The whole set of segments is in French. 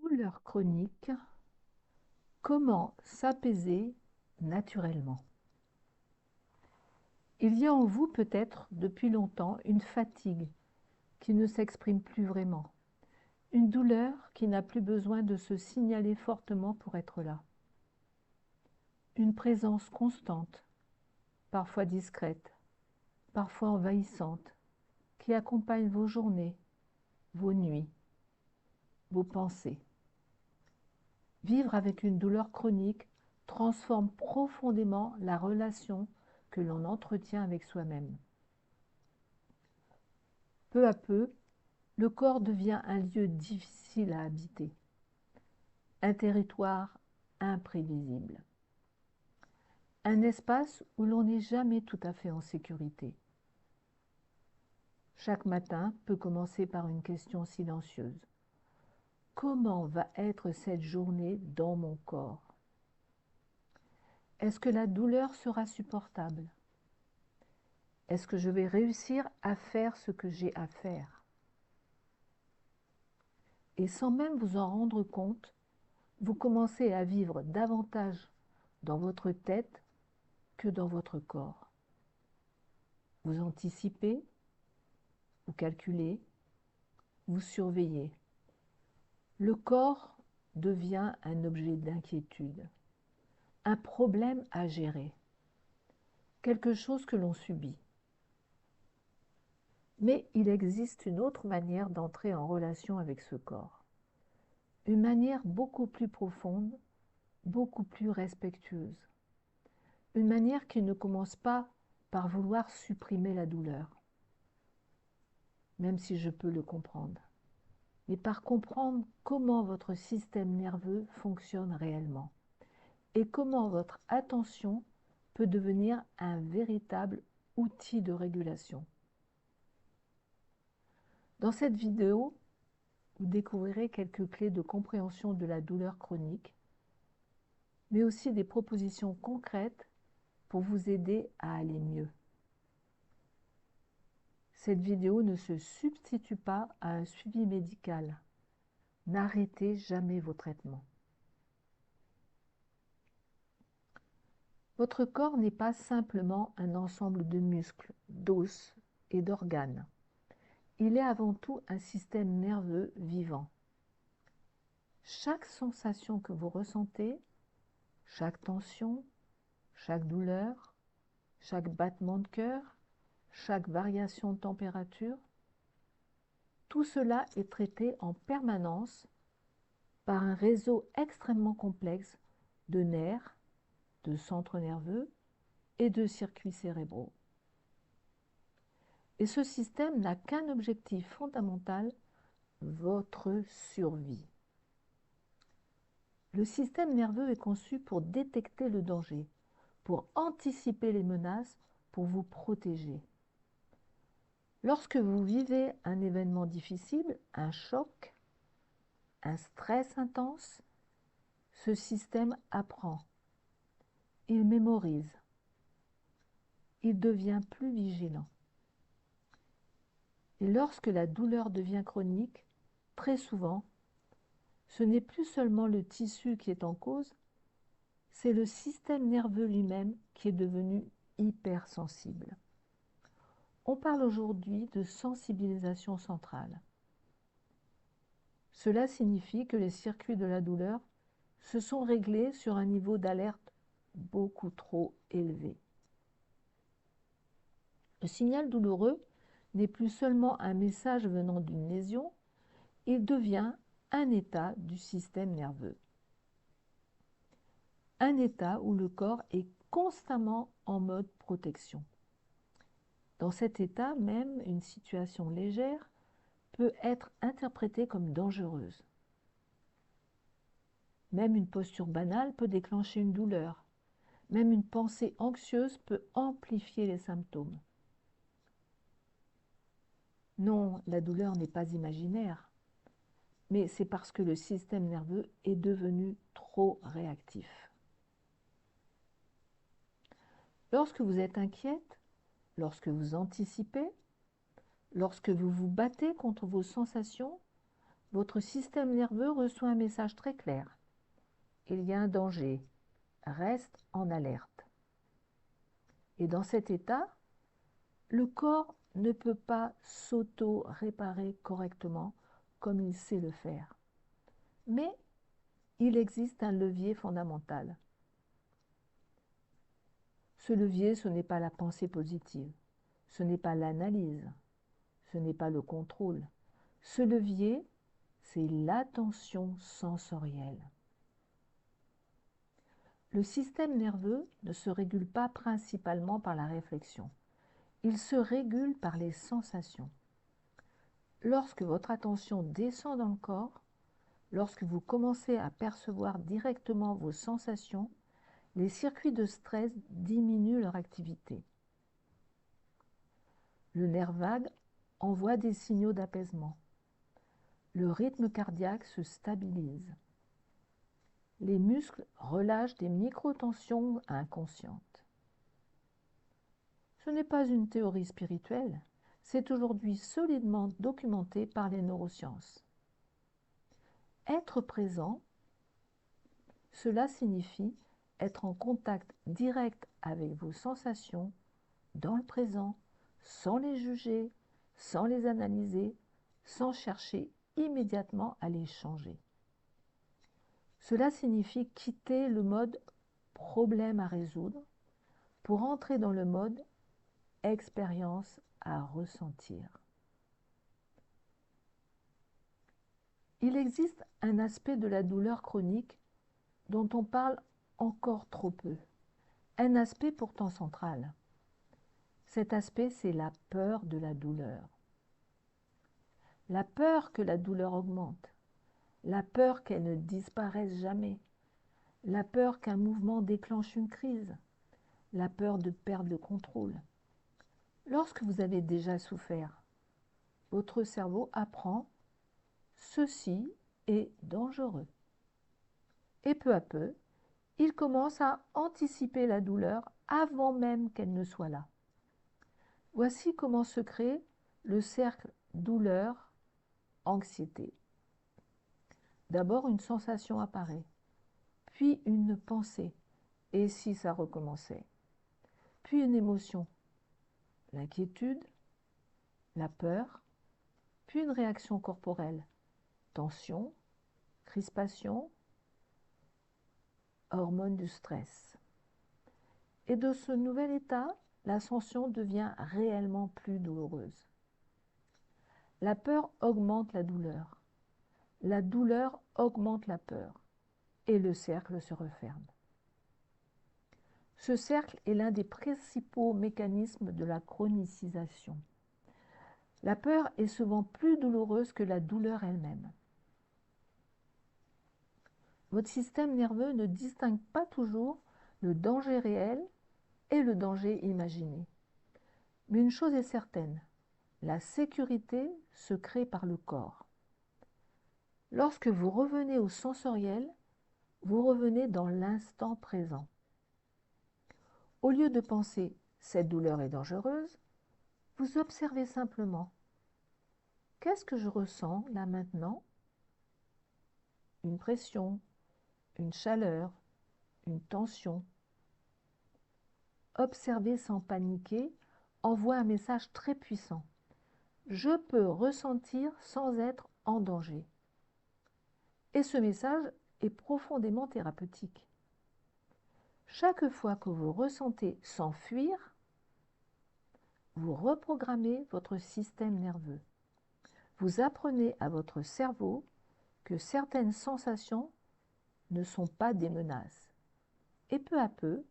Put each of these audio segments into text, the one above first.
Douleur chronique, comment s'apaiser naturellement? Il y a en vous peut-être depuis longtemps une fatigue qui ne s'exprime plus vraiment, une douleur qui n'a plus besoin de se signaler fortement pour être là, une présence constante, parfois discrète, parfois envahissante, qui accompagne vos journées, vos nuits, vos pensées. Vivre avec une douleur chronique transforme profondément la relation que l'on entretient avec soi-même. Peu à peu, le corps devient un lieu difficile à habiter, un territoire imprévisible, un espace où l'on n'est jamais tout à fait en sécurité. Chaque matin peut commencer par une question silencieuse. Comment va être cette journée dans mon corps? Est-ce que la douleur sera supportable? Est-ce que je vais réussir à faire ce que j'ai à faire? Et sans même vous en rendre compte, vous commencez à vivre davantage dans votre tête que dans votre corps. Vous anticipez, vous calculez, vous surveillez. Le corps devient un objet d'inquiétude, un problème à gérer, quelque chose que l'on subit. Mais il existe une autre manière d'entrer en relation avec ce corps, une manière beaucoup plus profonde, beaucoup plus respectueuse, une manière qui ne commence pas par vouloir supprimer la douleur, même si je peux le comprendre, mais par comprendre comment votre système nerveux fonctionne réellement et comment votre attention peut devenir un véritable outil de régulation. Dans cette vidéo, vous découvrirez quelques clés de compréhension de la douleur chronique, mais aussi des propositions concrètes pour vous aider à aller mieux. Cette vidéo ne se substitue pas à un suivi médical. N'arrêtez jamais vos traitements. Votre corps n'est pas simplement un ensemble de muscles, d'os et d'organes. Il est avant tout un système nerveux vivant. Chaque sensation que vous ressentez, chaque tension, chaque douleur, chaque battement de cœur, chaque variation de température, tout cela est traité en permanence par un réseau extrêmement complexe de nerfs, de centres nerveux et de circuits cérébraux. Et ce système n'a qu'un objectif fondamental, votre survie. Le système nerveux est conçu pour détecter le danger, pour anticiper les menaces, pour vous protéger. Lorsque vous vivez un événement difficile, un choc, un stress intense, ce système apprend, il mémorise, il devient plus vigilant. Et lorsque la douleur devient chronique, très souvent, ce n'est plus seulement le tissu qui est en cause, c'est le système nerveux lui-même qui est devenu hypersensible. On parle aujourd'hui de sensibilisation centrale. Cela signifie que les circuits de la douleur se sont réglés sur un niveau d'alerte beaucoup trop élevé. Le signal douloureux n'est plus seulement un message venant d'une lésion, il devient un état du système nerveux. Un état où le corps est constamment en mode protection. Dans cet état, même une situation légère peut être interprétée comme dangereuse. Même une posture banale peut déclencher une douleur. Même une pensée anxieuse peut amplifier les symptômes. Non, la douleur n'est pas imaginaire, mais c'est parce que le système nerveux est devenu trop réactif. Lorsque vous êtes inquiète, lorsque vous anticipez, lorsque vous vous battez contre vos sensations, votre système nerveux reçoit un message très clair. Il y a un danger, reste en alerte. Et dans cet état, le corps ne peut pas s'auto-réparer correctement comme il sait le faire. Mais il existe un levier fondamental. Ce levier, ce n'est pas la pensée positive, ce n'est pas l'analyse, ce n'est pas le contrôle. Ce levier, c'est l'attention sensorielle. Le système nerveux ne se régule pas principalement par la réflexion. Il se régule par les sensations. Lorsque votre attention descend dans le corps, lorsque vous commencez à percevoir directement vos sensations, les circuits de stress diminuent leur activité. Le nerf vague envoie des signaux d'apaisement. Le rythme cardiaque se stabilise. Les muscles relâchent des micro-tensions inconscientes. Ce n'est pas une théorie spirituelle, c'est aujourd'hui solidement documenté par les neurosciences. Être présent, cela signifie être en contact direct avec vos sensations dans le présent, sans les juger, sans les analyser, sans chercher immédiatement à les changer. Cela signifie quitter le mode problème à résoudre pour entrer dans le mode expérience à ressentir. Il existe un aspect de la douleur chronique dont on parle encore trop peu, un aspect pourtant central. Cet aspect, c'est la peur de la douleur. La peur que la douleur augmente, la peur qu'elle ne disparaisse jamais, la peur qu'un mouvement déclenche une crise, la peur de perdre le contrôle. Lorsque vous avez déjà souffert, votre cerveau apprend « ceci est dangereux ». Et peu à peu, il commence à anticiper la douleur avant même qu'elle ne soit là. Voici comment se crée le cercle douleur-anxiété. D'abord, une sensation apparaît, puis une pensée, et si ça recommençait, puis une émotion, l'inquiétude, la peur, puis une réaction corporelle, tension, crispation, hormones du stress. Et de ce nouvel état, l'ascension devient réellement plus douloureuse. La peur augmente la douleur augmente la peur, et le cercle se referme. Ce cercle est l'un des principaux mécanismes de la chronicisation. La peur est souvent plus douloureuse que la douleur elle-même. Votre système nerveux ne distingue pas toujours le danger réel et le danger imaginé. Mais une chose est certaine, la sécurité se crée par le corps. Lorsque vous revenez au sensoriel, vous revenez dans l'instant présent. Au lieu de penser « cette douleur est dangereuse », vous observez simplement « qu'est-ce que je ressens là maintenant ?» Une pression, une chaleur, une tension. Observer sans paniquer envoie un message très puissant. Je peux ressentir sans être en danger. Et ce message est profondément thérapeutique. Chaque fois que vous ressentez sans fuir, vous reprogrammez votre système nerveux. Vous apprenez à votre cerveau que certaines sensations ne sont pas des menaces. Et peu à peu,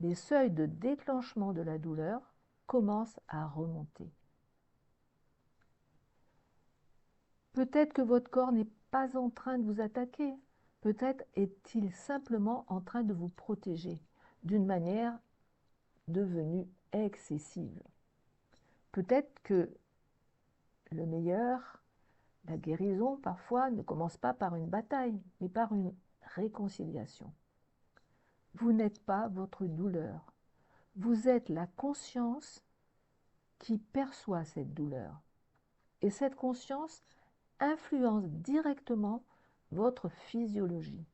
les seuils de déclenchement de la douleur commencent à remonter. Peut-être que votre corps n'est pas en train de vous attaquer. Peut-être est-il simplement en train de vous protéger d'une manière devenue excessive. Peut-être que le meilleur, la guérison, parfois, ne commence pas par une bataille, mais par une réconciliation. Vous n'êtes pas votre douleur. Vous êtes la conscience qui perçoit cette douleur. Et cette conscience influence directement votre physiologie.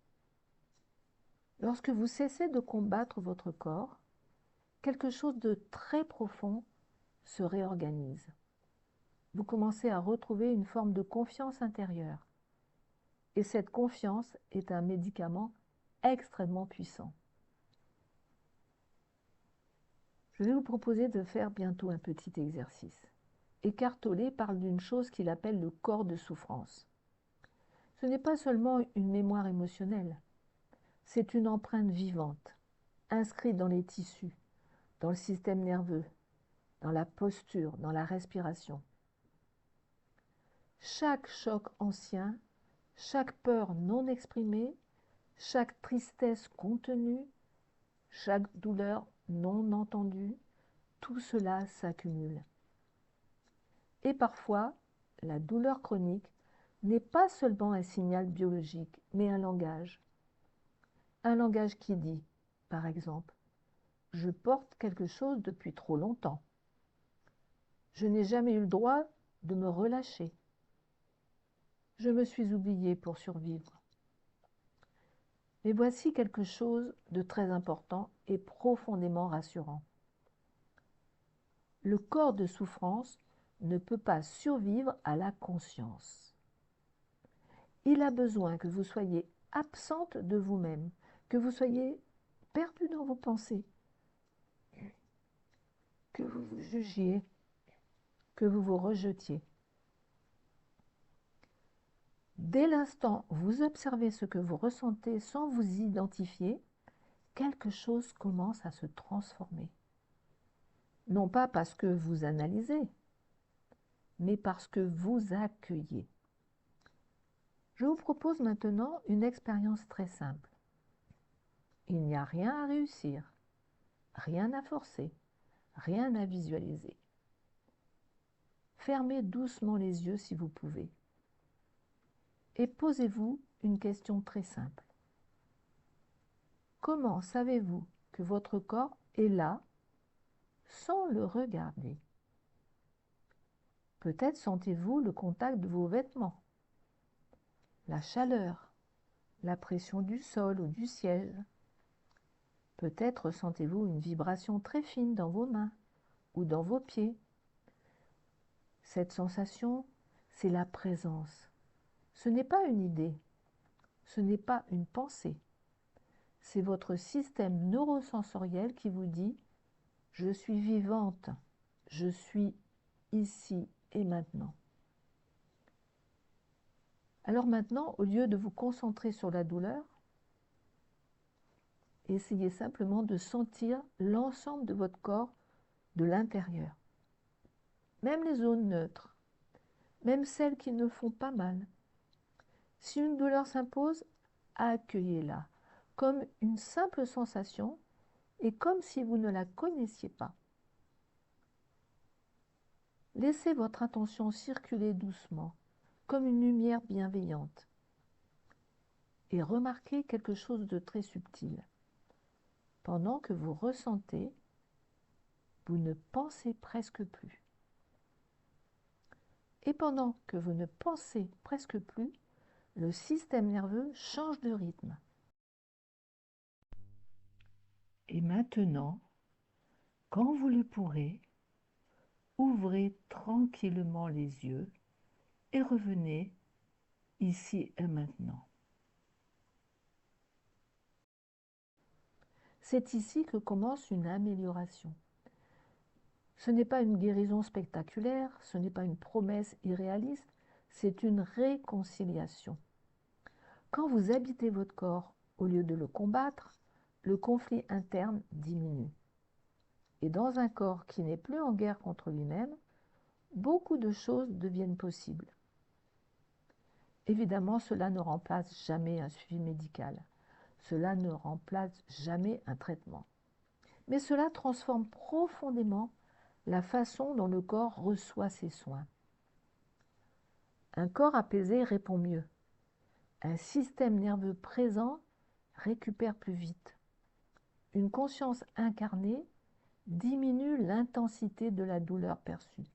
Lorsque vous cessez de combattre votre corps, quelque chose de très profond se réorganise. Vous commencez à retrouver une forme de confiance intérieure. Et cette confiance est un médicament extrêmement puissant. Je vais vous proposer de faire bientôt un petit exercice. Eckhart Tolle parle d'une chose qu'il appelle le corps de souffrance. Ce n'est pas seulement une mémoire émotionnelle, c'est une empreinte vivante, inscrite dans les tissus, dans le système nerveux, dans la posture, dans la respiration. Chaque choc ancien, chaque peur non exprimée, chaque tristesse contenue, chaque douleur non entendue, tout cela s'accumule. Et parfois, la douleur chronique n'est pas seulement un signal biologique, mais un langage. Un langage qui dit, par exemple, « Je porte quelque chose depuis trop longtemps. Je n'ai jamais eu le droit de me relâcher. Je me suis oublié pour survivre. » Mais voici quelque chose de très important et profondément rassurant. Le corps de souffrance ne peut pas survivre à la conscience. Il a besoin que vous soyez absente de vous-même, que vous soyez perdu dans vos pensées, que vous vous jugiez, que vous vous rejetiez. Dès l'instant où vous observez ce que vous ressentez sans vous identifier, quelque chose commence à se transformer. Non pas parce que vous analysez, mais parce que vous accueillez. Je vous propose maintenant une expérience très simple. Il n'y a rien à réussir, rien à forcer, rien à visualiser. Fermez doucement les yeux si vous pouvez. Et posez-vous une question très simple. Comment savez-vous que votre corps est là sans le regarder? Peut-être sentez-vous le contact de vos vêtements, la chaleur, la pression du sol ou du siège. Peut-être ressentez-vous une vibration très fine dans vos mains ou dans vos pieds. Cette sensation, c'est la présence. Ce n'est pas une idée, ce n'est pas une pensée. C'est votre système neurosensoriel qui vous dit « Je suis vivante, je suis ici et maintenant ». Alors maintenant, au lieu de vous concentrer sur la douleur, essayez simplement de sentir l'ensemble de votre corps de l'intérieur. Même les zones neutres, même celles qui ne font pas mal. Si une douleur s'impose, accueillez-la comme une simple sensation et comme si vous ne la connaissiez pas. Laissez votre attention circuler doucement, comme une lumière bienveillante. Et remarquez quelque chose de très subtil. Pendant que vous ressentez, vous ne pensez presque plus. Et pendant que vous ne pensez presque plus, le système nerveux change de rythme. Et maintenant, quand vous le pourrez, ouvrez tranquillement les yeux et revenez ici et maintenant. C'est ici que commence une amélioration. Ce n'est pas une guérison spectaculaire, ce n'est pas une promesse irréaliste, c'est une réconciliation. Quand vous habitez votre corps au lieu de le combattre, le conflit interne diminue. Et dans un corps qui n'est plus en guerre contre lui-même, beaucoup de choses deviennent possibles. Évidemment, cela ne remplace jamais un suivi médical. Cela ne remplace jamais un traitement. Mais cela transforme profondément la façon dont le corps reçoit ses soins. Un corps apaisé répond mieux. Un système nerveux présent récupère plus vite. Une conscience incarnée diminue l'intensité de la douleur perçue.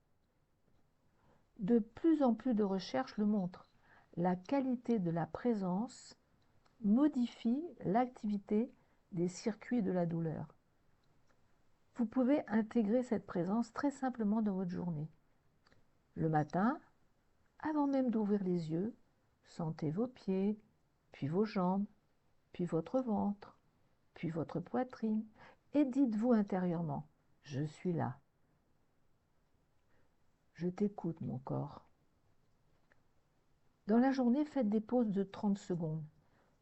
De plus en plus de recherches le montrent. La qualité de la présence modifie l'activité des circuits de la douleur. Vous pouvez intégrer cette présence très simplement dans votre journée. Le matin, avant même d'ouvrir les yeux, sentez vos pieds, puis vos jambes, puis votre ventre, puis votre poitrine, et dites-vous intérieurement, je suis là. Je t'écoute, mon corps. Dans la journée, faites des pauses de 30 secondes,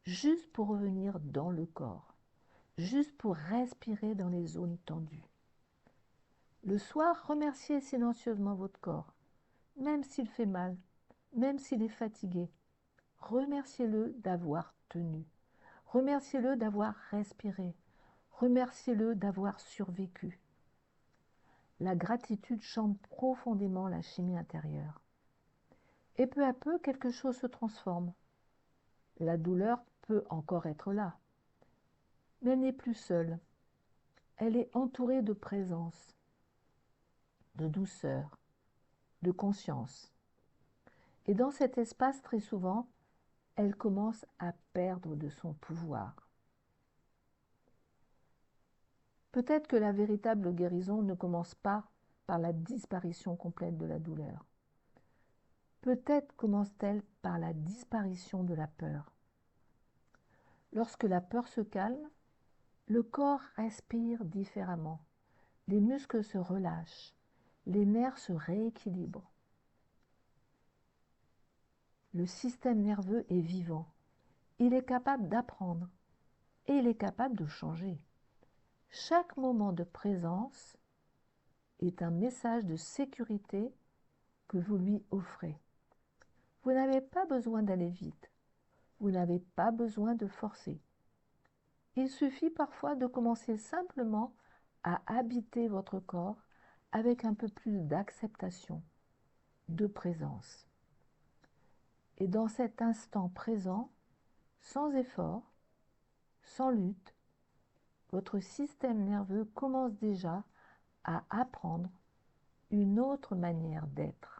juste pour revenir dans le corps, juste pour respirer dans les zones tendues. Le soir, remerciez silencieusement votre corps, même s'il fait mal, même s'il est fatigué. Remerciez-le d'avoir tenu. Remerciez-le d'avoir respiré. Remerciez-le d'avoir survécu. La gratitude change profondément la chimie intérieure. Et peu à peu, quelque chose se transforme. La douleur peut encore être là, mais elle n'est plus seule. Elle est entourée de présence, de douceur, de conscience. Et dans cet espace, très souvent, elle commence à perdre de son pouvoir. Peut-être que la véritable guérison ne commence pas par la disparition complète de la douleur. Peut-être commence-t-elle par la disparition de la peur. Lorsque la peur se calme, le corps respire différemment, les muscles se relâchent, les nerfs se rééquilibrent. Le système nerveux est vivant, il est capable d'apprendre et il est capable de changer. Chaque moment de présence est un message de sécurité que vous lui offrez. Vous n'avez pas besoin d'aller vite, vous n'avez pas besoin de forcer. Il suffit parfois de commencer simplement à habiter votre corps avec un peu plus d'acceptation, de présence. Et dans cet instant présent, sans effort, sans lutte, votre système nerveux commence déjà à apprendre une autre manière d'être.